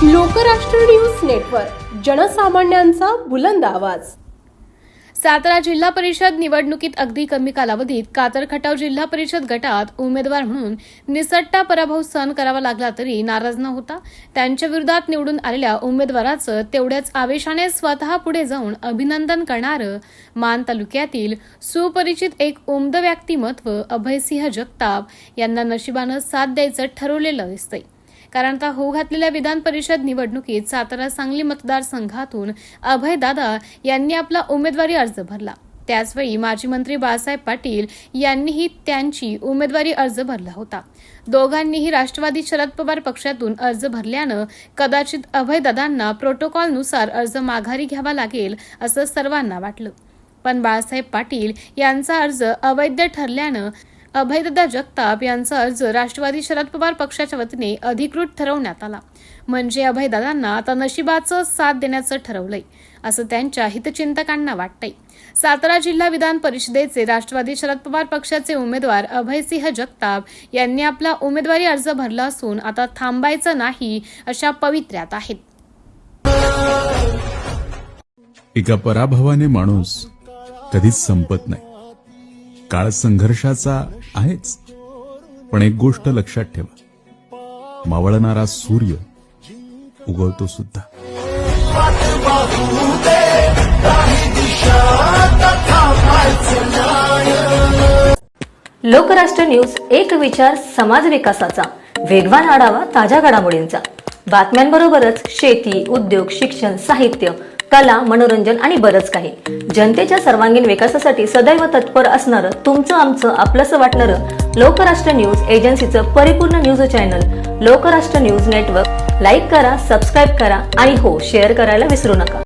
Lokrashtra news network, जनसामान्यांचा बुलंद आवाज। सातारा जिल्हा परिषद निवडणुकीत अगदी कमी कालावधीत कातर खटाव जिल्हा परिषद गटात उमेदवार म्हणून निसटता पराभव सहन करावा लागला तरी नाराज न होता त्यांच्या विरोधात निवडून आलेल्या उमेदवाराचं तेवढ्याच आवेशाने स्वतः पुढे जाऊन अभिनंदन करणारं मान तालुक्यातील सुपरिचित एक उमद व्यक्तिमत्व अभयसिंह जगताप यांना नशिबानं साथ द्यायचं ठरवलेलं दिसतंय। कारण आता होऊ घातलेल्या विधान परिषद निवडणुकीत सातारा सांगली मतदारसंघातून अभयदादा यांनी आपला उमेदवारी अर्ज भरला। त्याचवेळी माजी मंत्री बाळासाहेब पाटील यांनीही त्यांची उमेदवारी अर्ज भरला होता। दोघांनीही राष्ट्रवादी शरद पवार पक्षातून अर्ज भरल्यानं कदाचित अभयदादांना प्रोटोकॉलनुसार अर्ज माघारी घ्यावा लागेल असं सर्वांना वाटलं। पण बाळासाहेब पाटील यांचा अर्ज अवैध ठरल्यानं अभयदादा जगताप यांचा अर्ज राष्ट्रवादी शरद पवार पक्षाच्या वतीने अधिकृत ठरवण्यात आला। म्हणजे अभयदादांना आता नशिबाचं साथ देण्याचं ठरवलंय असं त्यांच्या हितचिंतकांना वाटतंय। सातारा जिल्हा विधान परिषदेचे राष्ट्रवादी शरद पवार पक्षाचे उमेदवार अभयसिंह जगताप यांनी आपला उमेदवारी अर्ज भरला असून आता थांबायचं नाही अशा पवित्र्यात आहेत। एका पराभवाने माणूस कधीच संपत नाही। काळ संघर्षाचा आहेच, पण एक गोष्ट लक्षात ठेवा, मावळणारा सूर्य उगवतो सुद्धा। लोकराष्ट्र न्यूज, एक विचार समाज विकासाचा, वेगवान आढावा ताज्या घडामोडींचा, बातम्यांबरोबरच शेती, उद्योग, शिक्षण, साहित्य, कला, मनोरंजन आणि बरंच काही। जनतेच्या सर्वांगीण विकासासाठी सदैव तत्पर असणारं, तुमचं आमचं आपलंसं वाटणारं लोकराष्ट्र न्यूज एजन्सीचं परिपूर्ण news channel Lokrashtra news network like करा, सबस्क्राईब करा आणि हो, शेअर करायला विसरू नका।